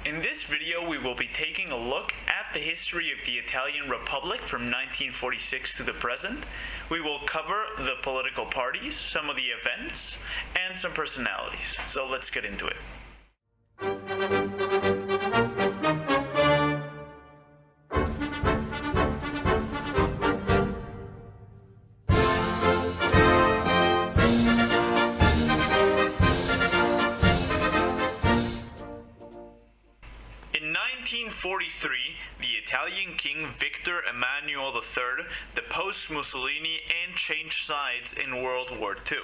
In this video, we will be taking a look at the history of the Italian Republic from 1946 to the present. We will cover the political parties, some of the events, and some personalities. So let's get into it. In 1943, the Italian king Victor Emmanuel III deposed Mussolini and changed sides in World War II.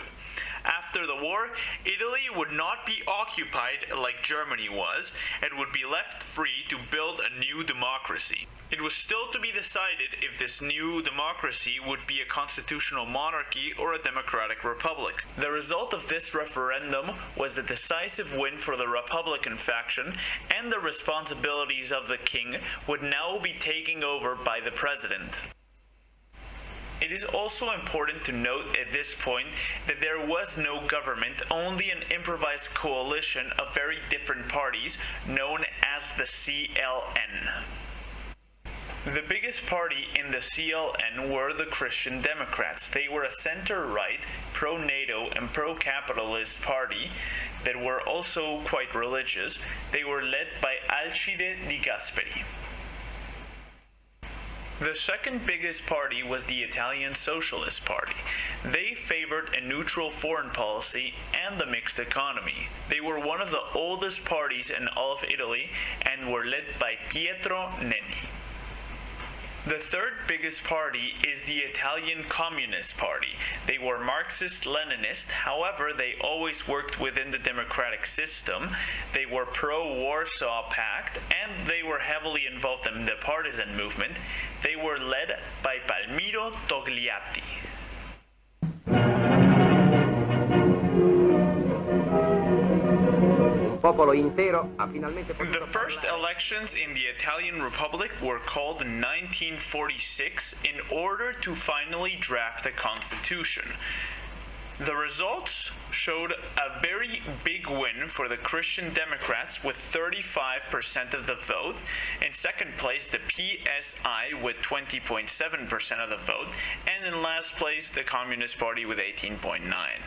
After the war, Italy would not be occupied like Germany was, and would be left free to build a new democracy. It was still to be decided if this new democracy would be a constitutional monarchy or a democratic republic. The result of this referendum was the decisive win for the Republican faction, and the responsibilities of the king would now be taken over by the president. It is also important to note at this point that there was no government, only an improvised coalition of very different parties known as the CLN. The biggest party in the CLN were the Christian Democrats. They were a center-right, pro-NATO and pro-capitalist party that were also quite religious. They were led by Alcide Di Gasperi. The second biggest party was the Italian Socialist Party. They favored a neutral foreign policy and a mixed economy. They were one of the oldest parties in all of Italy and were led by Pietro Nenni. The third biggest party is the Italian Communist Party. They were Marxist-Leninist, however, they always worked within the democratic system. They were pro-Warsaw Pact, and they were heavily involved in the partisan movement. They were led by Palmiro Togliatti. The first elections in the Italian Republic were called in 1946 in order to finally draft a constitution. The results showed a very big win for the Christian Democrats with 35% of the vote. In second place, the PSI with 20.7% of the vote. And in last place, the Communist Party with 18.9%.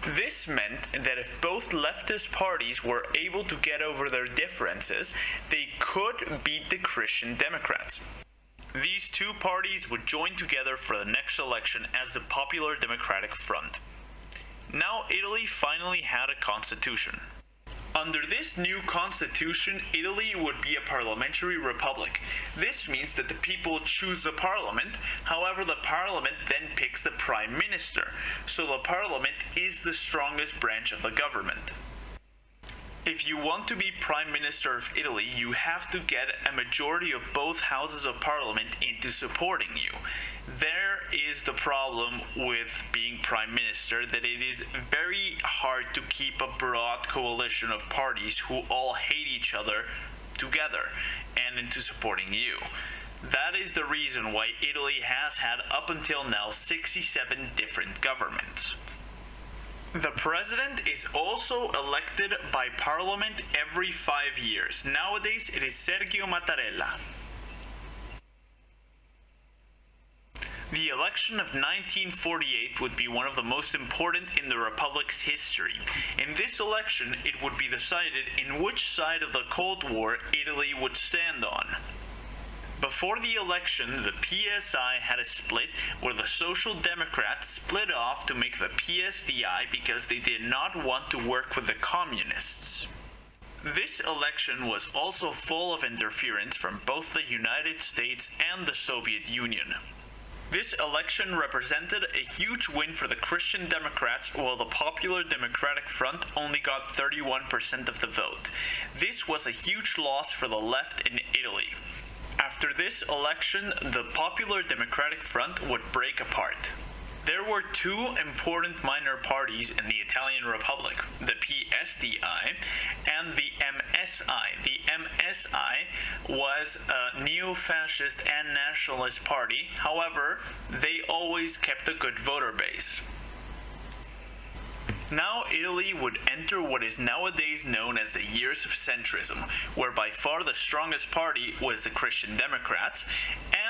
This meant that if both leftist parties were able to get over their differences, they could beat the Christian Democrats. These two parties would join together for the next election as the Popular Democratic Front. Now Italy finally had a constitution. Under this new constitution, Italy would be a parliamentary republic. This means that the people choose the parliament, however the parliament then picks the prime minister, so the parliament is the strongest branch of the government. If you want to be Prime Minister of Italy, you have to get a majority of both houses of parliament into supporting you. There is the problem with being Prime Minister, that it is very hard to keep a broad coalition of parties who all hate each other together and into supporting you. That is the reason why Italy has had up until now 67 different governments. The president is also elected by parliament every 5 years. Nowadays, it is Sergio Mattarella. The election of 1948 would be one of the most important in the Republic's history. In this election, it would be decided in which side of the Cold War Italy would stand on. Before the election, the PSI had a split where the Social Democrats split off to make the PSDI because they did not want to work with the Communists. This election was also full of interference from both the United States and the Soviet Union. This election represented a huge win for the Christian Democrats, while the Popular Democratic Front only got 31% of the vote. This was a huge loss for the left in Italy. After this election, the Popular Democratic Front would break apart. There were two important minor parties in the Italian Republic, the PSDI and the MSI. The MSI was a neo-fascist and nationalist party. However, they always kept a good voter base. Now Italy would enter what is nowadays known as the years of centrism, where by far the strongest party was the Christian Democrats,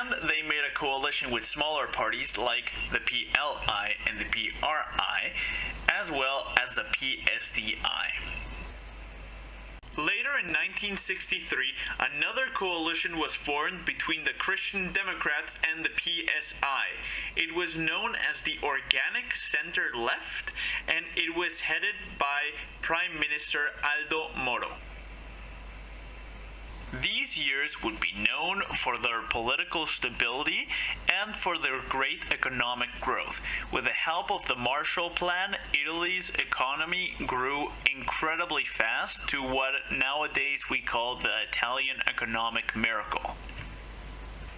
and they made a coalition with smaller parties like the PLI and the PRI, as well as the PSDI. Later in 1963, another coalition was formed between the Christian Democrats and the PSI. It was known as the Organic Center Left, and it was headed by Prime Minister Aldo Moro. These years would be known for their political stability and for their great economic growth. With the help of the Marshall Plan, Italy's economy grew incredibly fast to what nowadays we call the Italian economic miracle.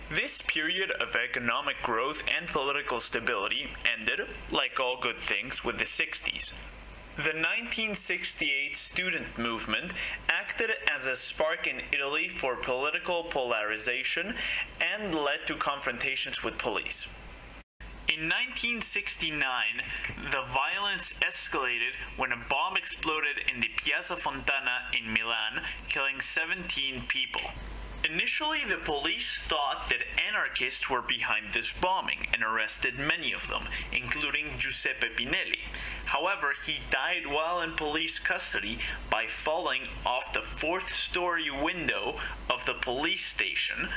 This period of economic growth and political stability ended, like all good things, with the 60s. The 1968 student movement acted as a spark in Italy for political polarization and led to confrontations with police. In 1969, the violence escalated when a bomb exploded in the Piazza Fontana in Milan, killing 17 people. Initially, the police thought that anarchists were behind this bombing and arrested many of them, including Giuseppe Pinelli. However, he died while in police custody by falling off the 4th-story window of the police station,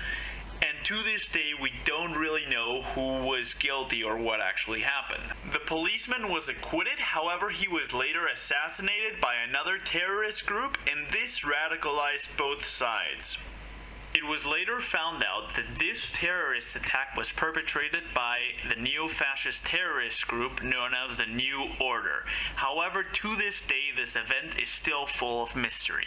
and to this day we don't really know who was guilty or what actually happened. The policeman was acquitted, however he was later assassinated by another terrorist group, and this radicalized both sides. It was later found out that this terrorist attack was perpetrated by the neo-fascist terrorist group known as the New Order. However, to this day, this event is still full of mystery.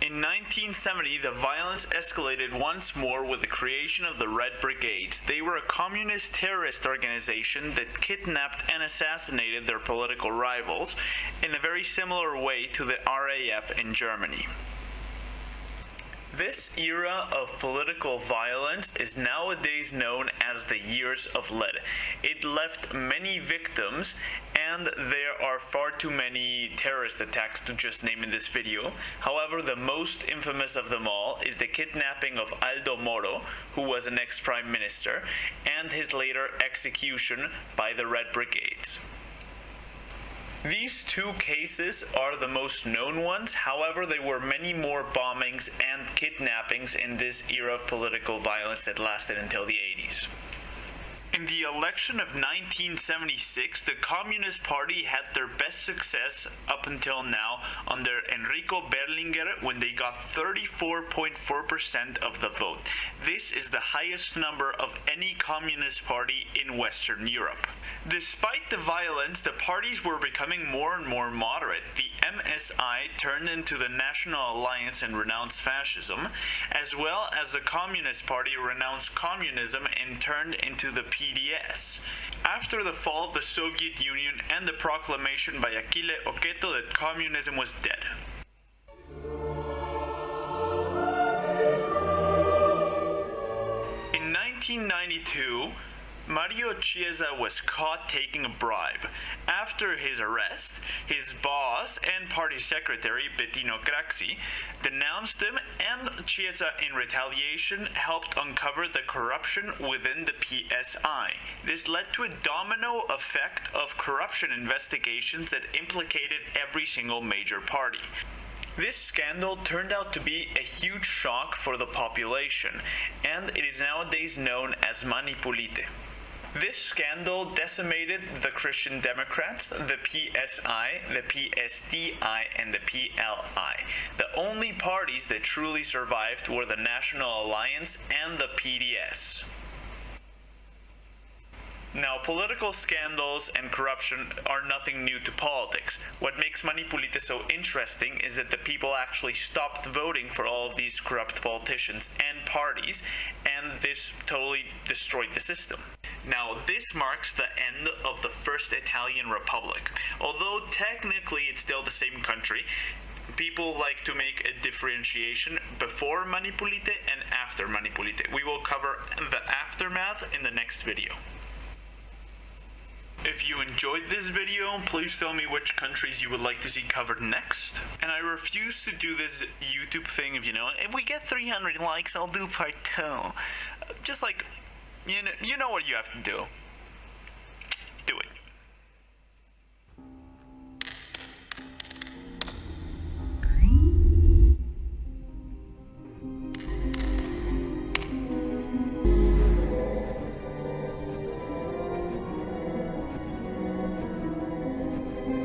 In 1970, the violence escalated once more with the creation of the Red Brigades. They were a communist terrorist organization that kidnapped and assassinated their political rivals in a very similar way to the RAF in Germany. This era of political violence is nowadays known as the Years of Lead. It left many victims, and there are far too many terrorist attacks to just name in this video. However, the most infamous of them all is the kidnapping of Aldo Moro, who was an ex-prime minister, and his later execution by the Red Brigades. These two cases are the most known ones, however there were many more bombings and kidnappings in this era of political violence that lasted until the 80s. In the election of 1976, the Communist Party had their best success up until now under Enrico Berlinguer when they got 34.4% of the vote. This is the highest number of any Communist Party in Western Europe. Despite the violence, the parties were becoming more and more moderate. The MSI turned into the National Alliance and renounced fascism, as well as the Communist Party renounced communism and turned into the PDS. After the fall of the Soviet Union and the proclamation by Achille Oqueto that communism was dead. In 1992, Mario Chiesa was caught taking a bribe. After his arrest, his boss and party secretary, Bettino Craxi, denounced him, and Chiesa, in retaliation, helped uncover the corruption within the PSI. This led to a domino effect of corruption investigations that implicated every single major party. This scandal turned out to be a huge shock for the population, and it is nowadays known as Mani Pulite. This scandal decimated the Christian Democrats, the PSI, the PSDI, and the PLI. The only parties that truly survived were the National Alliance and the PDS. Now, political scandals and corruption are nothing new to politics. What makes Mani Pulite so interesting is that the people actually stopped voting for all of these corrupt politicians and parties, and this totally destroyed the system. Now, this marks the end of the First Italian Republic. Although technically it's still the same country, people like to make a differentiation before Mani Pulite and after Mani Pulite. We will cover the aftermath in the next video. If you enjoyed this video, please tell me which countries you would like to see covered next. And I refuse to do this YouTube thing of, if we get 300 likes, I'll do part 2. Just like, you know what you have to do.